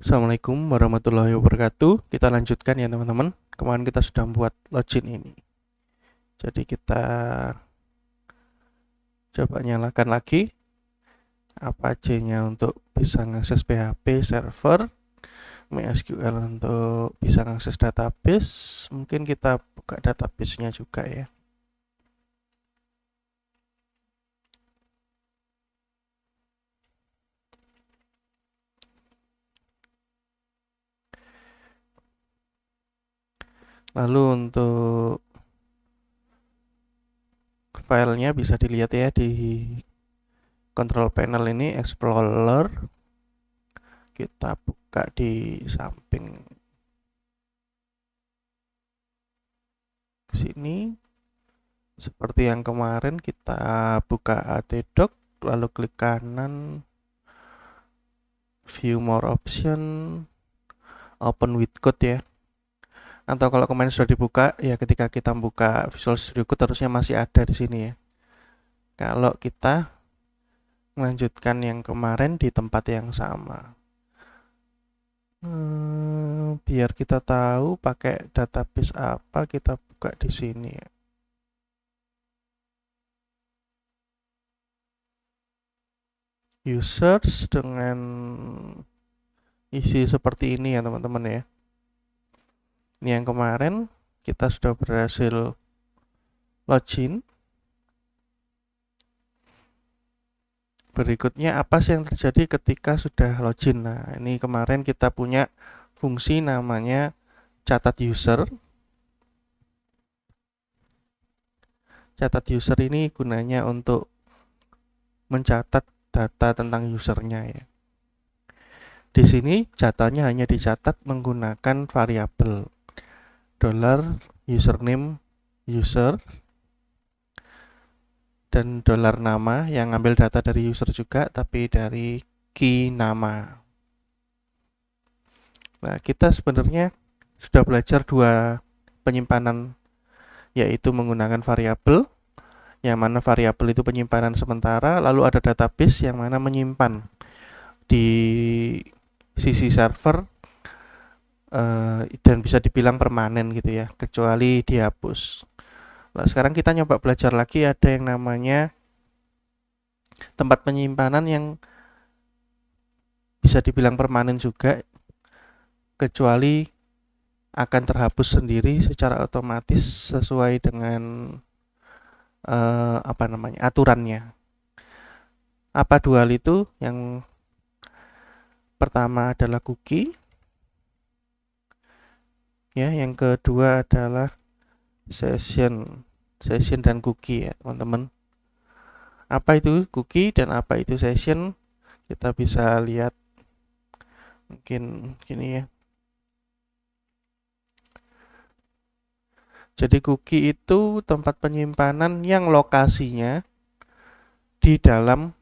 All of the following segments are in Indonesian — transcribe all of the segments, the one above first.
Assalamualaikum warahmatullahi wabarakatuh. Kita lanjutkan ya teman-teman. Kemarin kita sudah membuat login ini. Jadi kita coba nyalakan lagi Apache-nya untuk bisa mengakses PHP server, MySQL untuk bisa mengakses database. Mungkin kita buka database-nya juga ya. Lalu untuk filenya bisa dilihat ya di control panel ini, Explorer. Kita buka di samping sini. Seperti yang kemarin kita buka htdoc, lalu klik kanan, view more option, open with code ya. Atau kalau kemarin sudah dibuka, ya ketika kita buka Visual Studio Code harusnya masih ada di sini ya. Kalau kita melanjutkan yang kemarin di tempat yang sama. Biar kita tahu pakai database apa, kita buka di sini ya. Users dengan isi seperti ini ya teman-teman ya. Ini yang kemarin kita sudah berhasil login. Berikutnya apa sih yang terjadi ketika sudah login? Nah, ini kemarin kita punya fungsi namanya catat user. Catat user ini gunanya untuk mencatat data tentang usernya ya. Di sini datanya hanya dicatat menggunakan variabel $username user dan $nama yang ngambil data dari user juga tapi dari key nama. Nah, kita sebenarnya sudah belajar dua penyimpanan, yaitu menggunakan variabel, yang mana variabel itu penyimpanan sementara, lalu ada database yang mana menyimpan di sisi server dan bisa dibilang permanen gitu ya, kecuali dihapus. Nah, sekarang kita nyoba belajar lagi, ada yang namanya tempat penyimpanan yang bisa dibilang permanen juga, kecuali akan terhapus sendiri secara otomatis sesuai dengan aturannya. Apa dua hal itu? Yang pertama adalah cookie, ya. Yang kedua adalah session dan cookie ya teman-teman. Apa itu cookie dan apa itu session? Kita bisa lihat mungkin gini ya. Jadi cookie itu tempat penyimpanan yang lokasinya di dalam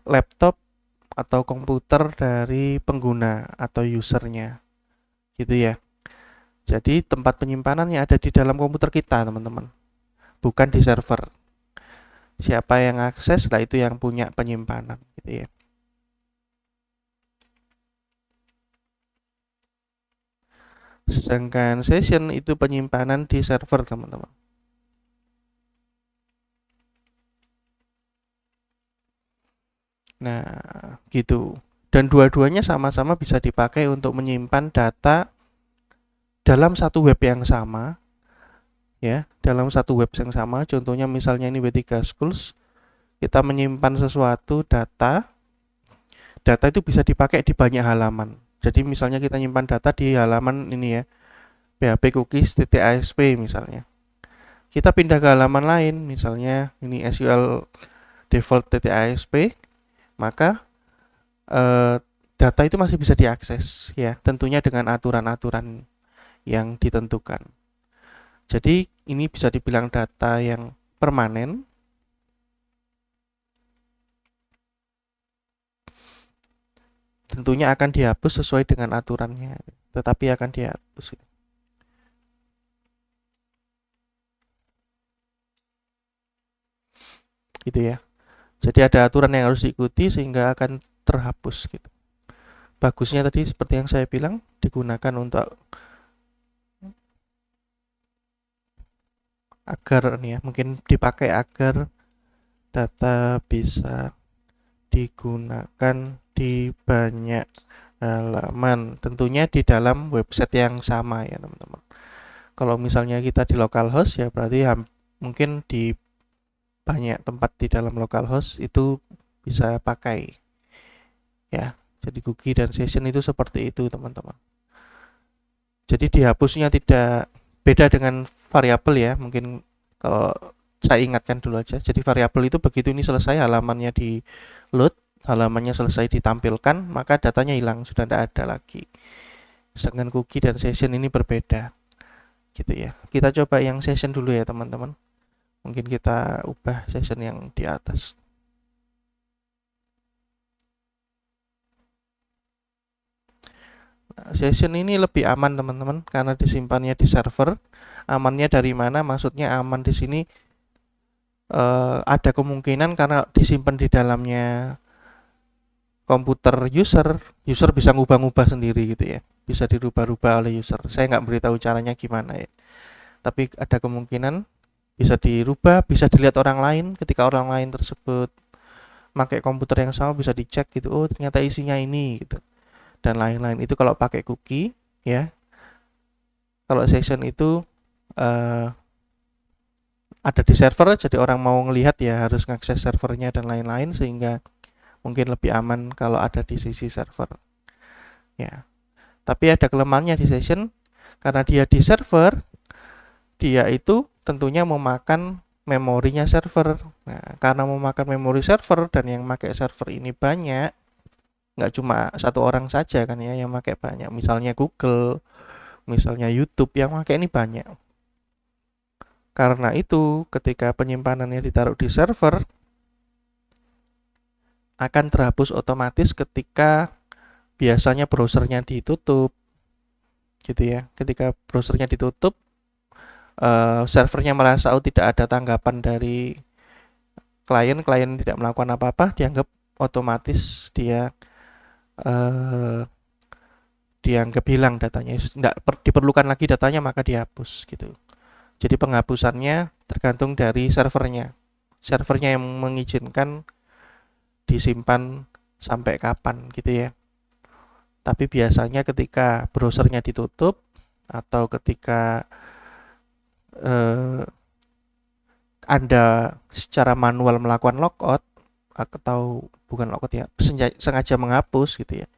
laptop atau komputer dari pengguna atau usernya, gitu ya. Jadi tempat penyimpanannya ada di dalam komputer kita teman-teman, bukan di server. Siapa yang akses, lah itu yang punya penyimpanan, gitu ya. Sedangkan session itu penyimpanan di server teman-teman. Nah, gitu. Dan dua-duanya sama-sama bisa dipakai untuk menyimpan data dalam satu web yang sama, ya, dalam satu web yang sama. Contohnya misalnya ini W3 Schools, kita menyimpan sesuatu data itu bisa dipakai di banyak halaman. Jadi misalnya kita nyimpan data di halaman ini ya, php cookies.asp misalnya. Kita pindah ke halaman lain, misalnya ini SQL default.asp, maka data itu masih bisa diakses ya, tentunya dengan aturan-aturan yang ditentukan. Jadi ini bisa dibilang data yang permanen. Tentunya akan dihapus sesuai dengan aturannya, tetapi akan dihapus. Gitu ya. Jadi ada aturan yang harus diikuti sehingga akan terhapus gitu. Bagusnya tadi seperti yang saya bilang, digunakan untuk agar nih ya, mungkin dipakai agar data bisa digunakan di banyak halaman, tentunya di dalam website yang sama ya teman-teman. Kalau misalnya kita di localhost ya berarti mungkin di banyak tempat di dalam localhost itu bisa pakai ya. Jadi cookie dan session itu seperti itu teman-teman. Jadi dihapusnya tidak beda dengan variabel ya. Mungkin kalau saya ingatkan dulu aja. Jadi variabel itu begitu ini selesai, halamannya di load, halamannya selesai ditampilkan, maka datanya hilang, sudah tidak ada lagi. Sedangkan cookie dan session ini berbeda. Gitu ya. Kita coba yang session dulu ya teman-teman. Mungkin kita ubah session yang di atas. Nah, session ini lebih aman teman-teman karena disimpannya di server. Amannya dari mana? Maksudnya aman di sini ada kemungkinan karena disimpan di dalamnya komputer user bisa ngubah-ngubah sendiri gitu ya. Bisa dirubah-rubah oleh user. Saya nggak beritahu caranya gimana ya. Tapi ada kemungkinan bisa dirubah, bisa dilihat orang lain ketika orang lain tersebut pakai komputer yang sama bisa dicek gitu. Oh, ternyata isinya ini gitu. Dan lain-lain itu kalau pakai cookie ya. Kalau session itu ada di server, jadi orang mau ngelihat ya harus ngakses servernya dan lain-lain sehingga mungkin lebih aman kalau ada di sisi server. Ya. Tapi ada kelemahannya di session karena dia di server, dia itu tentunya memakan memorinya server. Nah, karena memakan memori server dan yang pakai server ini banyak, nggak cuma satu orang saja kan ya yang pakai banyak. Misalnya Google, misalnya YouTube yang pakai ini banyak. Karena itu, ketika penyimpanannya ditaruh di server, akan terhapus otomatis ketika biasanya browsernya ditutup. Gitu ya. Ketika browsernya ditutup, servernya merasa tidak ada tanggapan dari klien tidak melakukan apa-apa, dianggap otomatis dia dianggap hilang datanya. Tidak diperlukan lagi datanya, maka dihapus gitu. Jadi penghapusannya tergantung dari servernya. Servernya yang mengizinkan disimpan sampai kapan gitu ya. Tapi biasanya ketika browsernya ditutup atau ketika Anda secara manual melakukan logout atau bukan logout ya, sengaja menghapus gitu ya,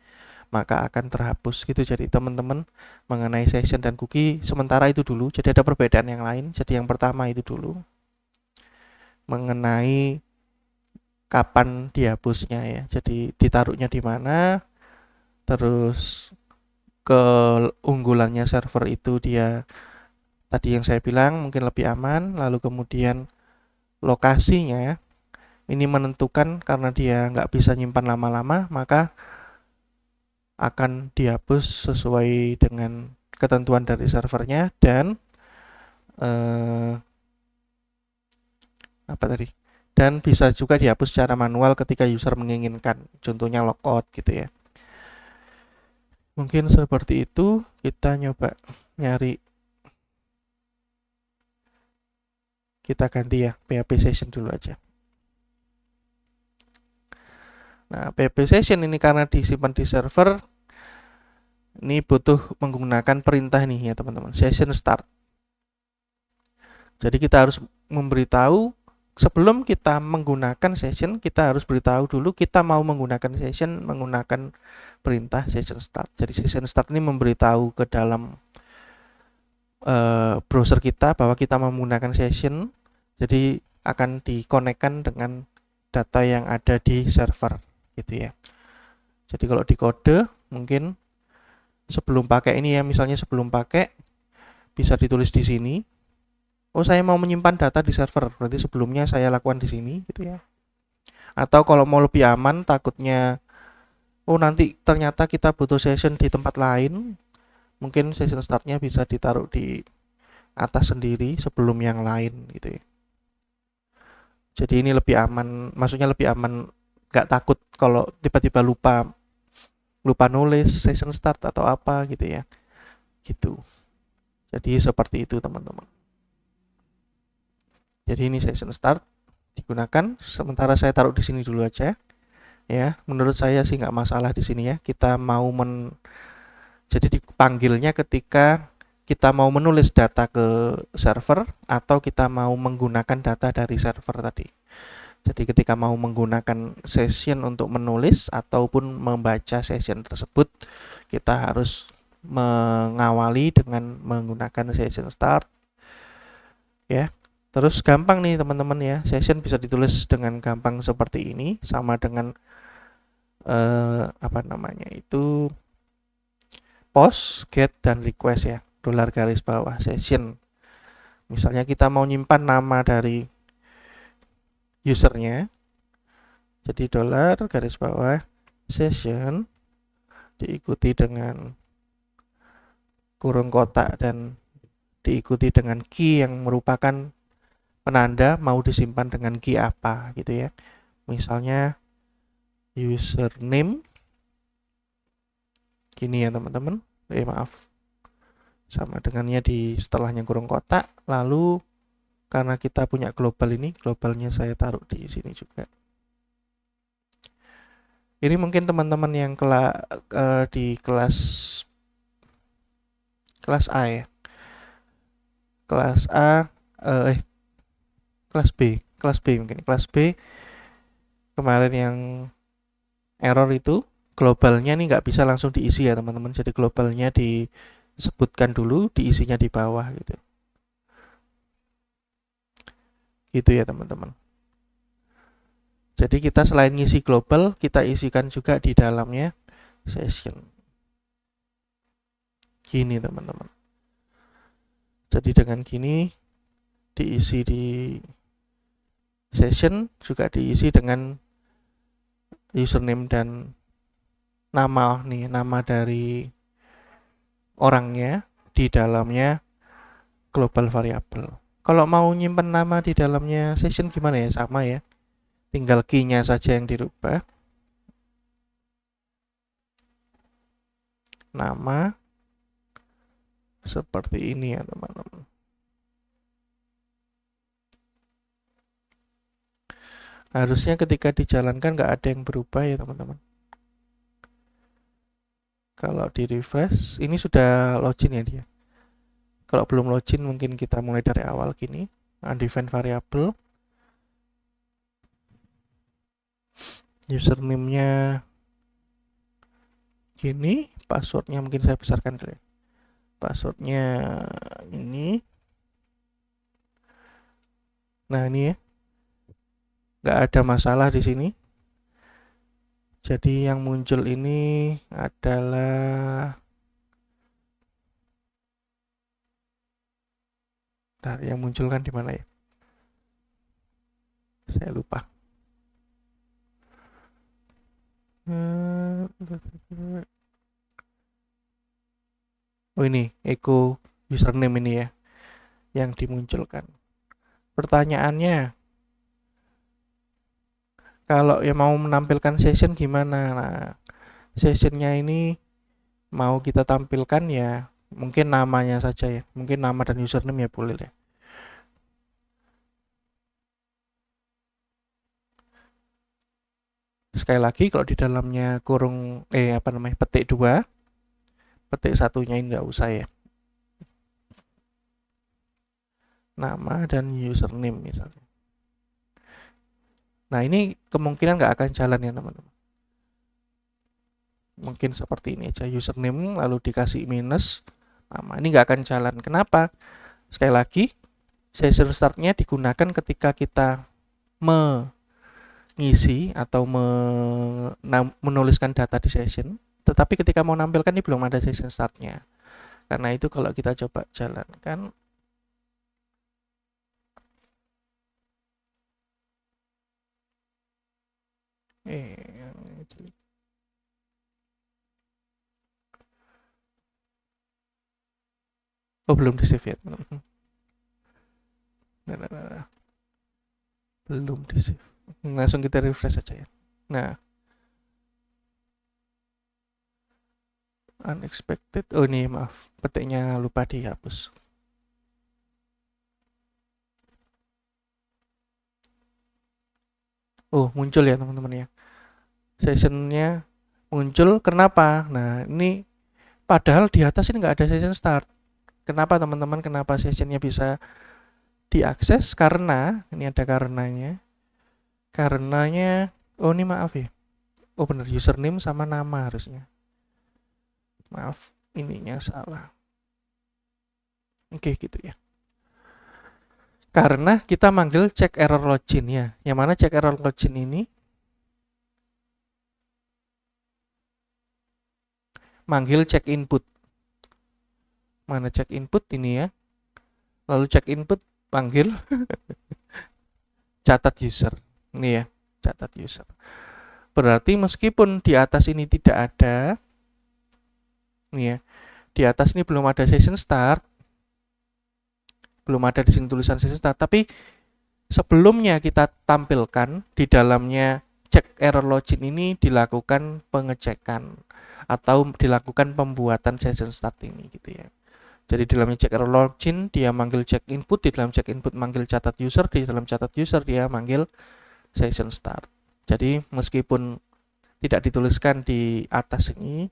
maka akan terhapus gitu. Jadi teman-teman mengenai session dan cookie sementara itu dulu. Jadi ada perbedaan yang lain. Jadi yang pertama itu dulu mengenai kapan dihapusnya ya. Jadi ditaruhnya di mana, terus keunggulannya server itu dia tadi yang saya bilang mungkin lebih aman, lalu kemudian lokasinya ini menentukan karena dia nggak bisa nyimpan lama-lama, maka akan dihapus sesuai dengan ketentuan dari servernya dan apa tadi? Dan bisa juga dihapus secara manual ketika user menginginkan, contohnya logout gitu ya. Mungkin seperti itu. Kita nyoba nyari, kita ganti ya PHP session dulu aja. Nah, PHP session ini karena disimpan di server, ini butuh menggunakan perintah nih ya teman-teman, session start. Jadi kita harus memberitahu sebelum kita menggunakan session, kita harus beritahu dulu kita mau menggunakan session menggunakan perintah session start. Jadi session start ini memberitahu ke dalam browser kita bahwa kita mau menggunakan session. Jadi akan dikonekkan dengan data yang ada di server gitu ya. Jadi kalau di kode mungkin sebelum pakai ini ya, misalnya sebelum pakai bisa ditulis di sini. Oh, saya mau menyimpan data di server, berarti sebelumnya saya lakukan di sini gitu ya. Atau kalau mau lebih aman, takutnya oh nanti ternyata kita butuh session di tempat lain, mungkin session startnya bisa ditaruh di atas sendiri sebelum yang lain gitu ya. Jadi ini lebih aman, maksudnya lebih aman nggak takut kalau tiba-tiba lupa nulis session start atau apa gitu ya, gitu. Jadi seperti itu teman-teman. Jadi ini session start digunakan, sementara saya taruh di sini dulu aja ya. Menurut saya sih nggak masalah di sini ya. Kita mau jadi dipanggilnya ketika kita mau menulis data ke server atau kita mau menggunakan data dari server tadi. Jadi ketika mau menggunakan session untuk menulis ataupun membaca session tersebut, kita harus mengawali dengan menggunakan session start ya. Terus gampang nih teman-teman ya, session bisa ditulis dengan gampang seperti ini, sama dengan apa namanya itu, post, get, dan request ya, $, session. Misalnya kita mau nyimpan nama dari usernya, jadi $, session, diikuti dengan kurung kotak dan diikuti dengan key yang merupakan penanda mau disimpan dengan key apa gitu ya. Misalnya username gini ya teman-teman, maaf, sama dengannya di setelahnya kurung kotak. Lalu karena kita punya global ini, globalnya saya taruh di sini juga. Ini mungkin teman-teman yang di kelas A ya, kelas A, kelas B mungkin, kelas B kemarin yang error itu globalnya nih nggak bisa langsung diisi ya teman-teman. Jadi globalnya disebutkan dulu, diisinya di bawah gitu. Gitu ya teman-teman. Jadi kita selain ngisi global, kita isikan juga di dalamnya session. Gini teman-teman. Jadi dengan gini diisi di session, juga diisi dengan username dan nama nih, nama dari orangnya di dalamnya global variable. Kalau mau nyimpen nama di dalamnya session gimana ya? Sama ya. Tinggal key-nya saja yang dirubah. Nama seperti ini ya teman-teman. Harusnya ketika dijalankan nggak ada yang berubah ya teman-teman. Kalau di refresh, ini sudah login ya dia. Kalau belum login mungkin kita mulai dari awal gini. Undefined variable. Username-nya gini, passwordnya mungkin saya besarkan dulu ya. Passwordnya ini. Nah ini ya, nggak ada masalah di sini. Jadi yang muncul ini adalah, yang muncul kan di mana ya? Saya lupa. Oh ini, echo username ini ya, yang dimunculkan. Pertanyaannya, kalau yang mau menampilkan session gimana? Nah, sessionnya ini mau kita tampilkan ya, mungkin namanya saja ya. Mungkin nama dan username ya boleh deh. Sekali lagi kalau di dalamnya kurung petik 2, petik satunya ini enggak usah ya. Nama dan username misalnya. Nah ini kemungkinan nggak akan jalan ya teman-teman. Mungkin seperti ini aja, username lalu dikasih minus nama, ini nggak akan jalan. Kenapa? Sekali lagi, session startnya digunakan ketika kita mengisi atau menuliskan data di session, tetapi ketika mau nampilkan ini belum ada session startnya. Karena itu kalau kita coba jalankan, oh belum di save ya. Nah, belum di save. Langsung kita refresh aja ya. Nah, unexpected. Oh ini maaf, petiknya lupa dihapus. Oh muncul ya teman-teman ya. Sessionnya muncul. Kenapa? Nah ini padahal di atas ini nggak ada session start. Kenapa teman-teman? Kenapa sessionnya bisa diakses? Karena ini ada karenanya. Karenanya, oh ini maaf ya. Oh bener, username sama nama harusnya. Maaf, ininya salah. Oke gitu ya. Karena kita manggil check error login ya. Yang mana check error login ini manggil check input. Mana check input ini ya. Lalu check input panggil catat user. Ini ya, catat user. Berarti meskipun di atas ini tidak ada, ini ya, di atas ini belum ada session start, belum ada di sini tulisan session start, tapi sebelumnya kita tampilkan di dalamnya check error login ini dilakukan pengecekan atau dilakukan pembuatan session start ini gitu ya. Jadi di dalamnya check error login dia manggil check input, di dalam check input manggil catat user, di dalam catat user dia manggil session start. Jadi meskipun tidak dituliskan di atas ini,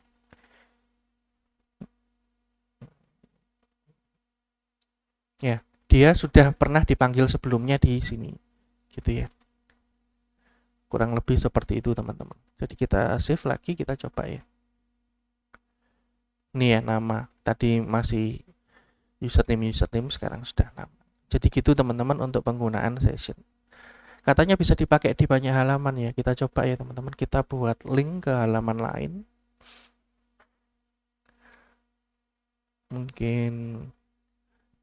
ya dia sudah pernah dipanggil sebelumnya di sini gitu ya. Kurang lebih seperti itu teman-teman. Jadi kita save lagi, kita coba ya. Ini ya nama, tadi masih username sekarang sudah nama. Jadi gitu teman-teman untuk penggunaan session. Katanya bisa dipakai di banyak halaman ya. Kita coba ya teman-teman, kita buat link ke halaman lain. Mungkin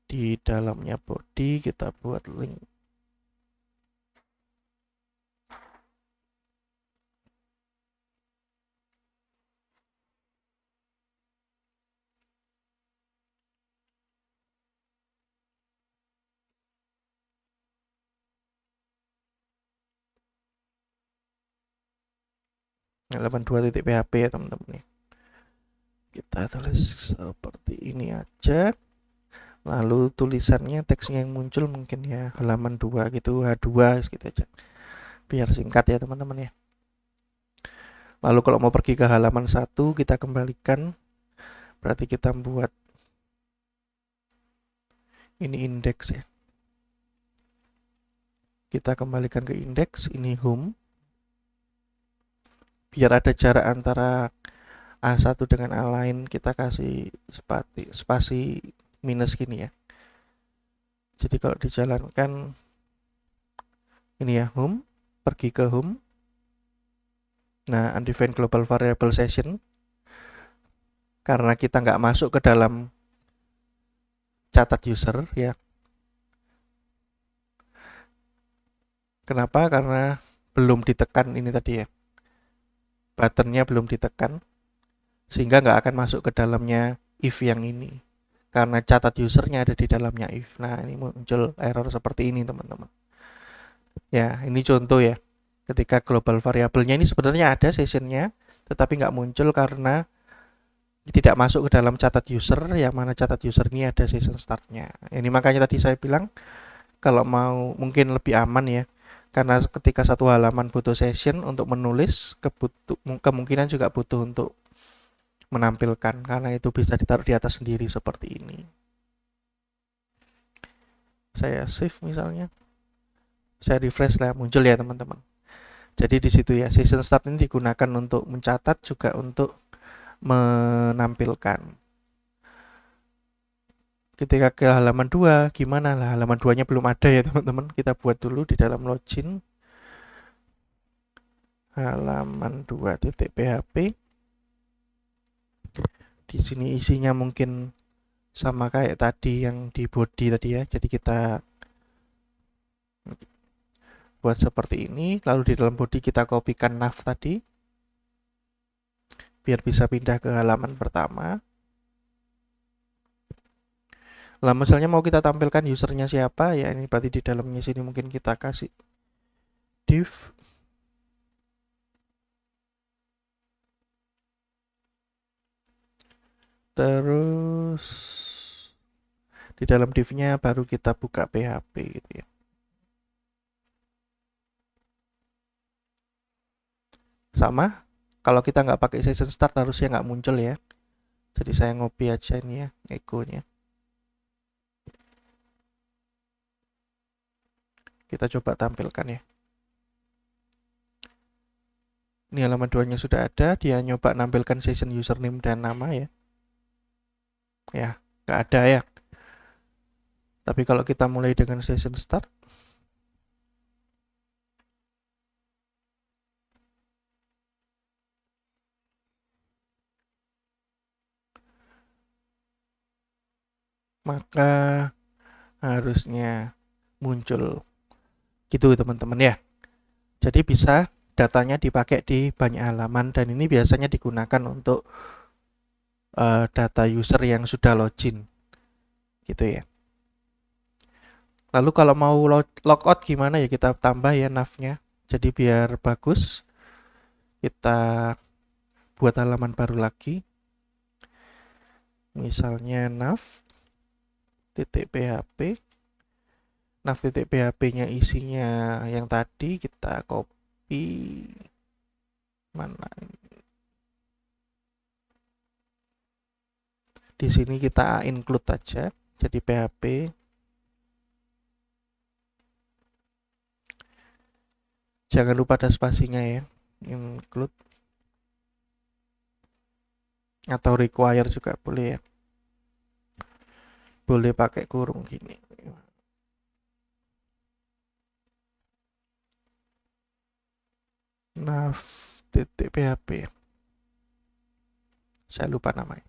di dalamnya body kita buat link. Halaman 2.php ya teman-teman ya. Kita tulis seperti ini aja. Lalu tulisannya, teksnya yang muncul mungkin ya halaman 2 gitu, H2 gitu aja. Biar singkat ya teman-teman ya. Lalu kalau mau pergi ke halaman 1 kita kembalikan. Berarti kita buat ini indeks ya. Kita kembalikan ke indeks, ini home. Biar ada jarak antara A1 dengan A lain, kita kasih spasi minus gini ya. Jadi kalau dijalankan ini ya home, pergi ke home. Nah, undefined global variable session. Karena kita nggak masuk ke dalam catat user ya. Kenapa? Karena belum ditekan ini tadi ya. Buttonnya belum ditekan. Sehingga nggak akan masuk ke dalamnya if yang ini. Karena catat usernya ada di dalamnya if. Nah, ini muncul error seperti ini teman-teman. Ya, ini contoh ya. Ketika global variabelnya ini sebenarnya ada sessionnya, tetapi nggak muncul karena tidak masuk ke dalam catat user, yang mana catat user ini ada session startnya. Ini makanya tadi saya bilang kalau mau mungkin lebih aman ya, karena ketika satu halaman butuh session untuk menulis, kemungkinan juga butuh untuk menampilkan, karena itu bisa ditaruh di atas sendiri seperti ini. Saya save misalnya, saya refresh lah, muncul ya teman-teman. Jadi di situ ya, session start ini digunakan untuk mencatat juga untuk menampilkan. Ketika ke halaman 2, gimana lah, halaman 2-nya belum ada ya teman-teman. Kita buat dulu di dalam login. Halaman 2.php. Di sini isinya mungkin sama kayak tadi yang di body tadi ya. Jadi kita buat seperti ini. Lalu di dalam body kita kopikan nav tadi. Biar bisa pindah ke halaman pertama. Lah misalnya mau kita tampilkan usernya siapa ya, ini berarti di dalamnya sini mungkin kita kasih div Terus di dalam div-nya baru kita buka PHP gitu ya. Sama, kalau kita nggak pakai session start harusnya nggak muncul ya. Jadi saya ngopi aja ini ya, echonya. Kita coba tampilkan ya. Ini halaman 2-nya sudah ada, dia nyoba nampilkan session username dan nama ya. Ya, nggak ada ya. Tapi kalau kita mulai dengan session start, maka harusnya muncul gitu teman-teman ya. Jadi bisa datanya dipakai di banyak halaman dan ini biasanya digunakan untuk data user yang sudah login gitu ya. Lalu kalau mau logout gimana ya, kita tambah ya nav-nya. Jadi biar bagus, kita buat halaman baru lagi. Misalnya nav.php. Nav.php-nya isinya yang tadi kita copy mana? Di sini kita include aja. Jadi PHP jangan lupa ada spasinya ya. Include atau require juga boleh ya. Boleh pakai kurung gini. Nav.php. Saya lupa namanya.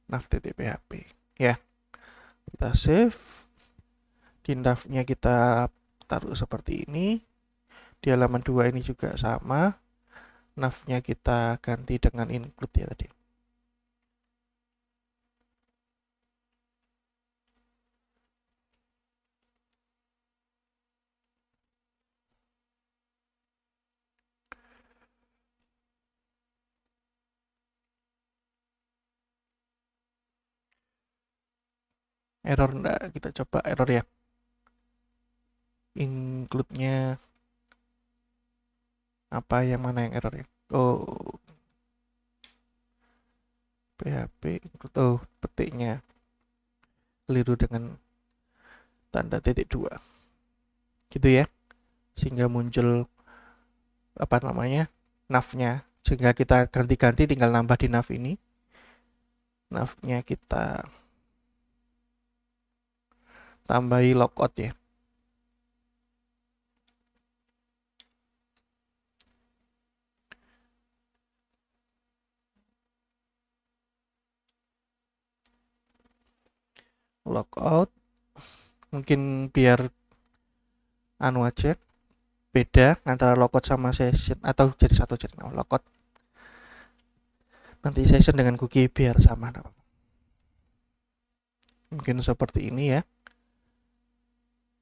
Nav.php. Ya, kita save. Di nav-nya kita taruh seperti ini. Di halaman 2 ini juga sama. Nav-nya kita ganti dengan include ya tadi. Error enggak? Kita coba error ya. Include-nya apa, yang mana yang error ya? Oh, PHP include. Oh, petiknya keliru dengan tanda titik 2. Gitu ya. Sehingga muncul apa namanya? Nav-nya. Sehingga kita ganti-ganti tinggal nambah di nav ini. Nav-nya kita tambahi logout ya. Logout mungkin biar anu aja, beda antara logout sama session, atau jadi satu jadi logout nanti session dengan cookie biar sama. Mungkin seperti ini ya.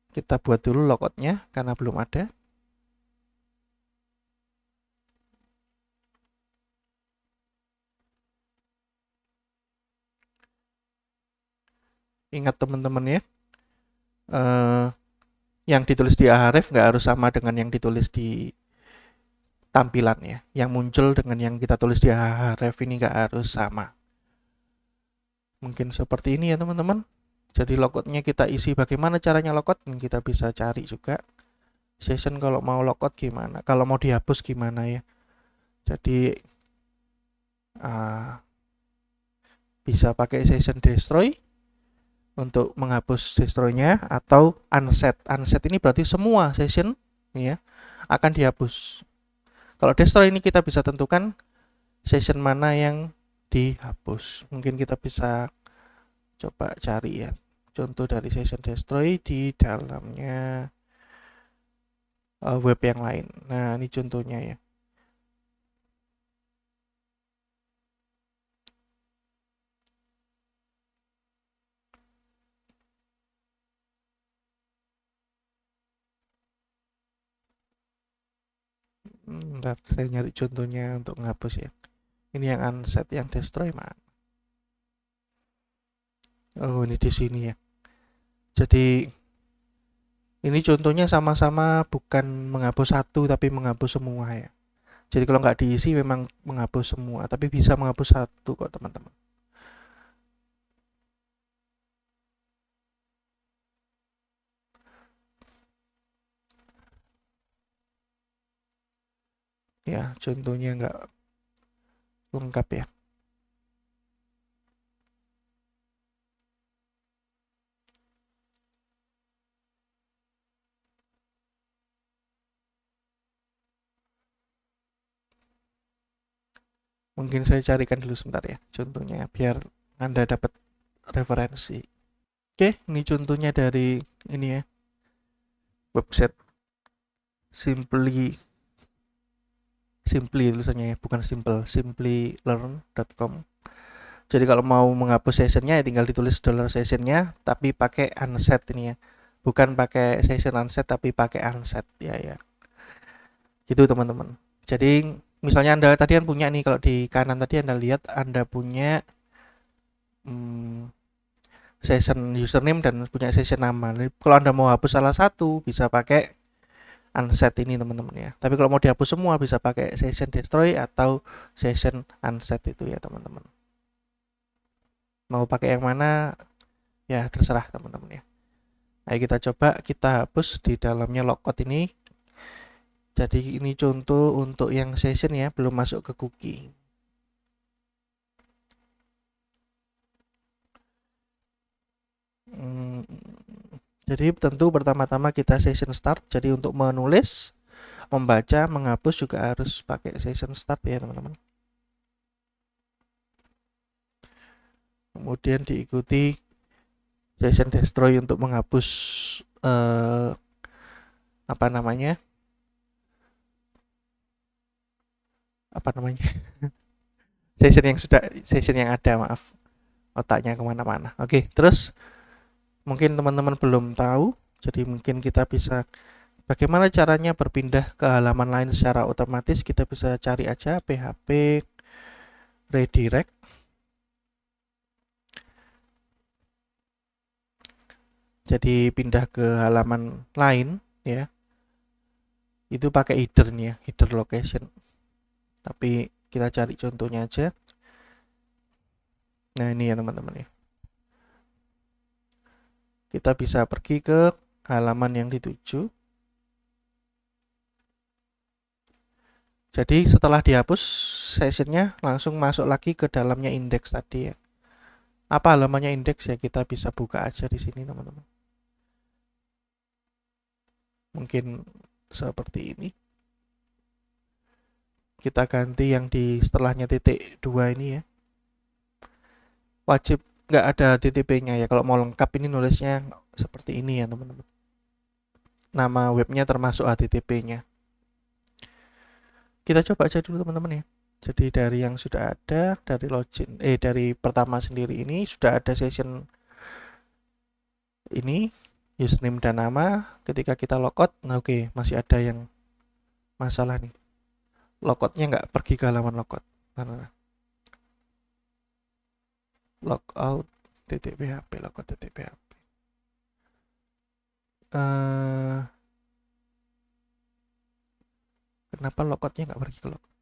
Kita buat dulu logoutnya karena belum ada. Ingat teman-teman ya, eh, yang ditulis di Ahref nggak harus sama dengan yang ditulis di tampilan ya. Yang muncul dengan yang kita tulis di Ahref ini nggak harus sama. Mungkin seperti ini ya teman-teman. Jadi logoutnya kita isi bagaimana caranya logout, kita bisa cari juga. Session kalau mau logout gimana, kalau mau dihapus gimana ya. Jadi bisa pakai session destroy untuk menghapus destroy-nya, atau unset. Unset ini berarti semua session ya akan dihapus. Kalau destroy ini kita bisa tentukan session mana yang dihapus. Mungkin kita bisa coba cari ya contoh dari session destroy di dalamnya web yang lain. Nah, ini contohnya ya. Bentar, saya nyari contohnya untuk menghapus ya. Ini yang unset, yang destroy mana? Oh, ini di sini ya. Jadi ini contohnya sama-sama bukan menghapus satu tapi menghapus semua ya. Jadi kalau nggak diisi memang menghapus semua, tapi bisa menghapus satu kok teman-teman. Ya, contohnya nggak lengkap ya. Mungkin saya carikan dulu sebentar ya contohnya biar Anda dapat referensi. Oke, ini contohnya dari ini ya, website Simply Simply tulisannya ya, bukan simple, simplylearn.com. Jadi kalau mau menghapus sessionnya ya tinggal ditulis dollar sessionnya tapi pakai unset ini ya. Bukan pakai session unset tapi pakai unset ya ya. Gitu teman-teman. Jadi misalnya Anda tadi kan punya nih, kalau di kanan tadi Anda lihat Anda punya hmm, session username dan punya session nama. Jadi, kalau Anda mau hapus salah satu bisa pakai unset ini teman-teman ya. Tapi kalau mau dihapus semua bisa pakai session destroy atau session unset itu ya teman-teman. Mau pakai yang mana ya terserah teman-teman ya. Ayo kita coba kita hapus di dalamnya logout ini. Jadi ini contoh untuk yang session ya, belum masuk ke cookie. Hmm, jadi tentu pertama-tama kita session start. Jadi untuk menulis, membaca, menghapus juga harus pakai session start ya teman-teman. Kemudian diikuti session destroy untuk menghapus apa namanya? Apa namanya? Session yang ada, maaf. Otaknya kemana-mana. Oke, terus mungkin teman-teman belum tahu, jadi mungkin kita bisa bagaimana caranya berpindah ke halaman lain secara otomatis. Kita bisa cari aja PHP redirect. Jadi pindah ke halaman lain ya. Itu pakai header nih ya, header location. Tapi kita cari contohnya aja. Nah, ini ya teman-teman ya. Kita bisa pergi ke halaman yang dituju. Jadi setelah dihapus sessionnya langsung masuk lagi ke dalamnya indeks tadi ya. Apa halamannya indeks ya, kita bisa buka aja di sini teman-teman. Mungkin seperti ini. Kita ganti yang di setelahnya titik 2 ini ya. Wajib nggak ada TTP-nya ya. Kalau mau lengkap ini nulisnya seperti ini ya teman-teman. Nama webnya termasuk HTTP-nya. Kita coba aja dulu teman-teman ya. Jadi dari yang sudah ada, dari login, dari pertama sendiri ini sudah ada session ini, username dan nama. Ketika kita logout, nah oke, masih ada yang masalah nih. Logoutnya nggak pergi ke halaman logout. Nah, logout .php, logout .php. Kenapa logoutnya nggak pergi ke logout?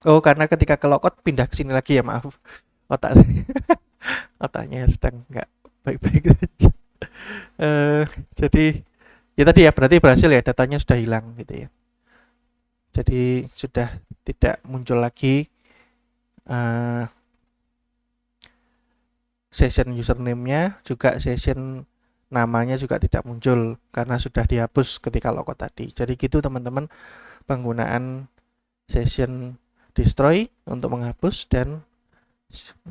Oh, karena ketika ke logout pindah ke sini lagi ya, maaf. Otak otaknya sedang nggak baik-baik saja. Jadi ya tadi ya berarti berhasil ya, datanya sudah hilang gitu ya. Jadi sudah tidak muncul lagi session username-nya, juga session namanya juga tidak muncul karena sudah dihapus ketika logout tadi. Jadi gitu teman-teman penggunaan session destroy untuk menghapus, dan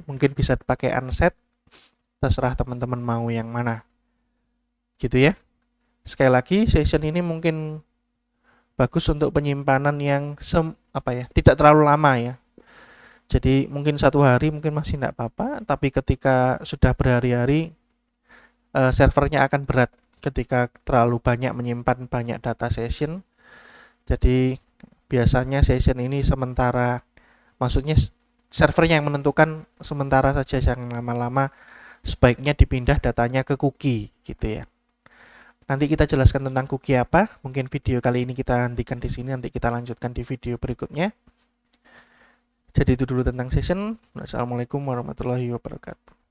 mungkin bisa pakai unset, terserah teman-teman mau yang mana. Gitu ya. Sekali lagi session ini mungkin bagus untuk penyimpanan yang tidak terlalu lama ya. Jadi mungkin 1 hari mungkin masih tidak apa-apa, tapi ketika sudah berhari-hari servernya akan berat ketika terlalu banyak menyimpan banyak data session. Jadi biasanya session ini sementara, maksudnya servernya yang menentukan sementara saja, yang lama-lama sebaiknya dipindah datanya ke cookie gitu ya. Nanti kita jelaskan tentang cookie apa. Mungkin video kali ini kita hentikan di sini, nanti kita lanjutkan di video berikutnya. Jadi itu dulu tentang session. Assalamualaikum warahmatullahi wabarakatuh.